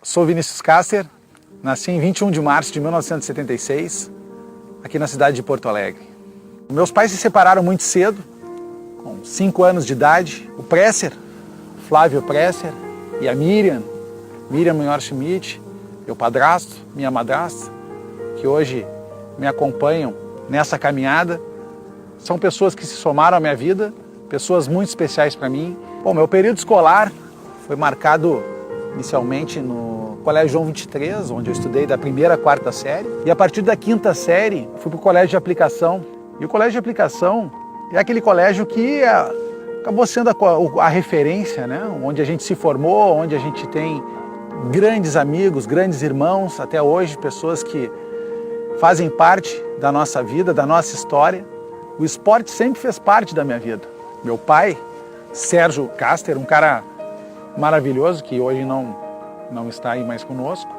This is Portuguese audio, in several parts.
Sou Vinícius Caster, nasci em 21 de março de 1976, aqui na cidade de Porto Alegre. Meus pais se separaram muito cedo, com 5 anos de idade. O Presser, Flávio Presser, e a Miriam Munhoz Schmidt, meu padrasto, minha madrasta, que hoje me acompanham nessa caminhada. São pessoas que se somaram à minha vida, pessoas muito especiais para mim. Bom, meu período escolar foi marcado inicialmente no Colégio João 23, onde eu estudei da 1ª à 4ª série. E a partir da 5ª série, fui para o Colégio de Aplicação. E o Colégio de Aplicação é aquele colégio que acabou sendo a referência, né? Onde a gente se formou, onde a gente tem grandes amigos, grandes irmãos, até hoje, pessoas que fazem parte da nossa vida, da nossa história. O esporte sempre fez parte da minha vida. Meu pai, Sérgio Caster, um cara maravilhoso, que hoje não está aí mais conosco,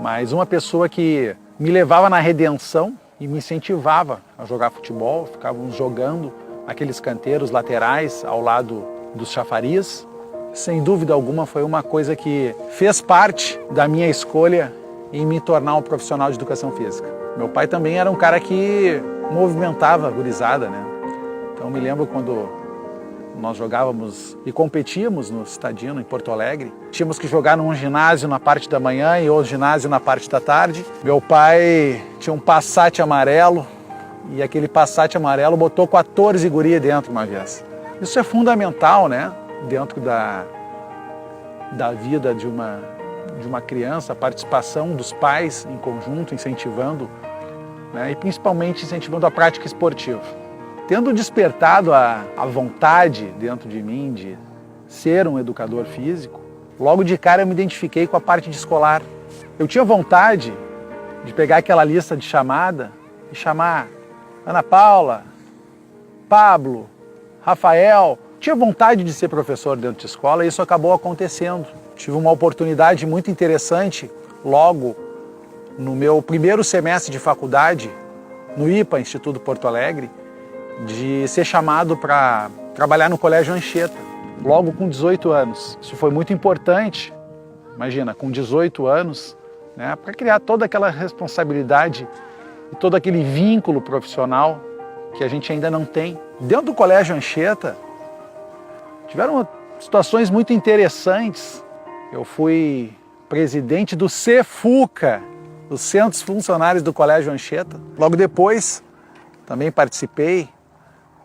mas uma pessoa que me levava na redenção e me incentivava a jogar futebol. Ficávamos jogando aqueles canteiros laterais ao lado dos chafariz. Sem dúvida alguma foi uma coisa que fez parte da minha escolha em me tornar um profissional de educação física. Meu pai também era um cara que movimentava a gurizada, né? Então me lembro quando nós jogávamos e competíamos no Estadino, em Porto Alegre. Tínhamos que jogar num ginásio na parte da manhã e outro ginásio na parte da tarde. Meu pai tinha um Passat amarelo e aquele Passat amarelo botou 14 gurias dentro uma vez. Isso é fundamental, né? Dentro da vida de uma criança, a participação dos pais em conjunto, incentivando, né? E principalmente incentivando a prática esportiva. Tendo despertado a vontade dentro de mim de ser um educador físico, logo de cara eu me identifiquei com a parte de escolar. Eu tinha vontade de pegar aquela lista de chamada e chamar Ana Paula, Pablo, Rafael. Tinha vontade de ser professor dentro de escola e isso acabou acontecendo. Tive uma oportunidade muito interessante logo no meu 1º semestre de faculdade, no IPA, Instituto Porto Alegre, de ser chamado para trabalhar no Colégio Anchieta, logo com 18 anos. Isso foi muito importante, imagina, com 18 anos, né, para criar toda aquela responsabilidade e todo aquele vínculo profissional que a gente ainda não tem. Dentro do Colégio Anchieta, tiveram situações muito interessantes. Eu fui presidente do CFUCA, dos Centros Funcionários do Colégio Anchieta. Logo depois, também participei,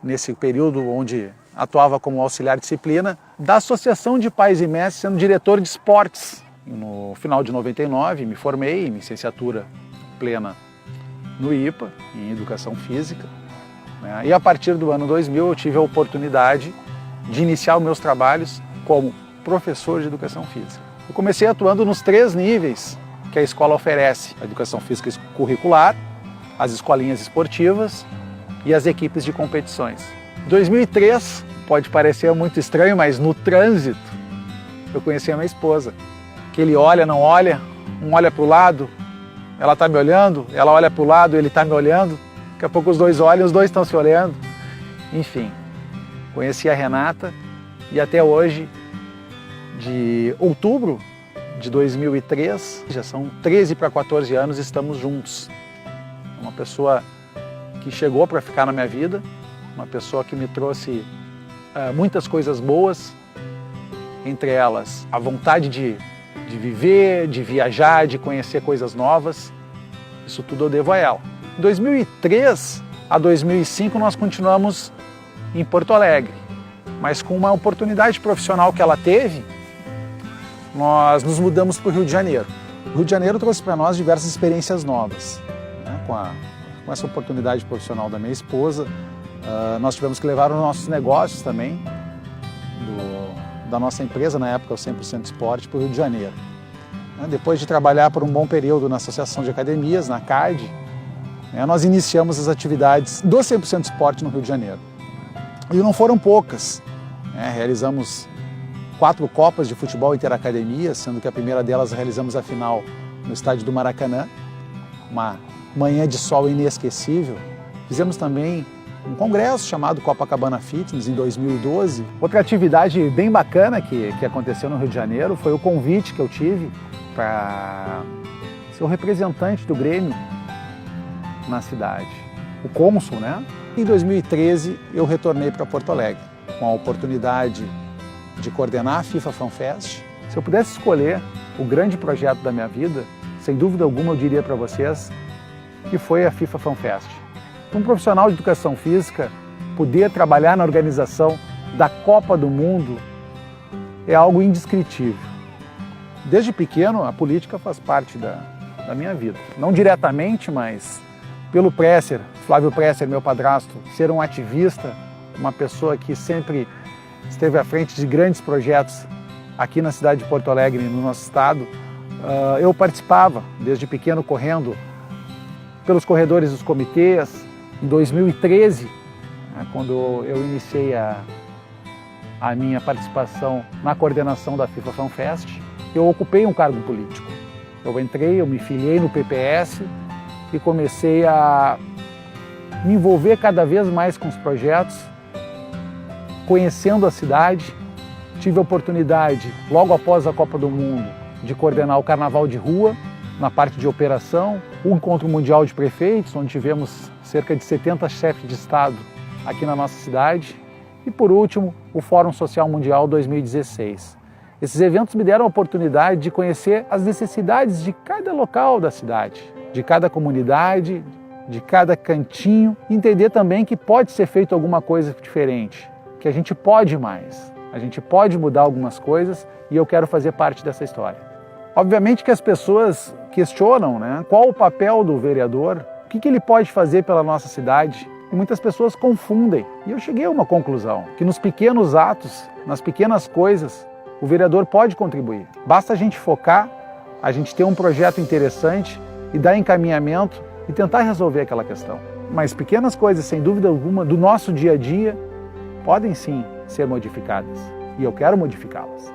nesse período onde atuava como auxiliar de disciplina, da Associação de Pais e Mestres, sendo diretor de esportes. No final de 99, me formei em licenciatura plena no IPA, em Educação Física, né? E a partir do ano 2000 eu tive a oportunidade de iniciar os meus trabalhos como professor de Educação Física. Eu comecei atuando nos 3 níveis que a escola oferece: a Educação Física curricular, as escolinhas esportivas e as equipes de competições. Em 2003, pode parecer muito estranho, mas no trânsito eu conheci a minha esposa. Que ele olha, não olha, um olha para o lado, ela está me olhando, ela olha para o lado, ele está me olhando, daqui a pouco os dois olham, os dois estão se olhando. Enfim, conheci a Renata e até hoje, de outubro de 2003, já são 13 para 14 anos, estamos juntos. Uma pessoa que chegou para ficar na minha vida, uma pessoa que me trouxe muitas coisas boas, entre elas a vontade de viver, de viajar, de conhecer coisas novas. Isso tudo eu devo a ela. De 2003 a 2005 nós continuamos em Porto Alegre, mas com uma oportunidade profissional que ela teve, nós nos mudamos para o Rio de Janeiro. O Rio de Janeiro trouxe para nós diversas experiências novas, né? Com essa oportunidade profissional da minha esposa, nós tivemos que levar os nossos negócios também, da nossa empresa, na época o 100% Esporte, para o Rio de Janeiro. Depois de trabalhar por um bom período na Associação de Academias, na CAD, nós iniciamos as atividades do 100% Esporte no Rio de Janeiro. E não foram poucas. Realizamos 4 Copas de Futebol Interacademia, sendo que a primeira delas realizamos a final no estádio do Maracanã, uma manhã de sol inesquecível. Fizemos também um congresso chamado Copacabana Fitness em 2012. Outra atividade bem bacana que aconteceu no Rio de Janeiro foi o convite que eu tive para ser o representante do Grêmio na cidade, o cônsul, né? Em 2013 eu retornei para Porto Alegre com a oportunidade de coordenar a FIFA FanFest. Se eu pudesse escolher o grande projeto da minha vida, sem dúvida alguma eu diria para vocês que foi a FIFA FanFest. Um profissional de educação física poder trabalhar na organização da Copa do Mundo é algo indescritível. Desde pequeno, a política faz parte da minha vida. Não diretamente, mas pelo Presser, Flávio Presser, meu padrasto, ser um ativista, uma pessoa que sempre esteve à frente de grandes projetos aqui na cidade de Porto Alegre, no nosso estado. Eu participava, desde pequeno, correndo pelos corredores dos comitês. Em 2013, quando eu iniciei a minha participação na coordenação da FIFA FanFest, eu ocupei um cargo político. Eu me filiei no PPS e comecei a me envolver cada vez mais com os projetos, conhecendo a cidade. Tive a oportunidade, logo após a Copa do Mundo, de coordenar o Carnaval de Rua, na parte de operação, o Encontro Mundial de Prefeitos, onde tivemos cerca de 70 chefes de Estado aqui na nossa cidade, e por último, o Fórum Social Mundial 2016. Esses eventos me deram a oportunidade de conhecer as necessidades de cada local da cidade, de cada comunidade, de cada cantinho, e entender também que pode ser feito alguma coisa diferente, que a gente pode mais, a gente pode mudar algumas coisas, e eu quero fazer parte dessa história. Obviamente que as pessoas questionam, né, qual o papel do vereador, o que ele pode fazer pela nossa cidade, e muitas pessoas confundem. E eu cheguei a uma conclusão, que nos pequenos atos, nas pequenas coisas, o vereador pode contribuir. Basta a gente focar, a gente ter um projeto interessante e dar encaminhamento e tentar resolver aquela questão. Mas pequenas coisas, sem dúvida alguma, do nosso dia a dia, podem sim ser modificadas. E eu quero modificá-las.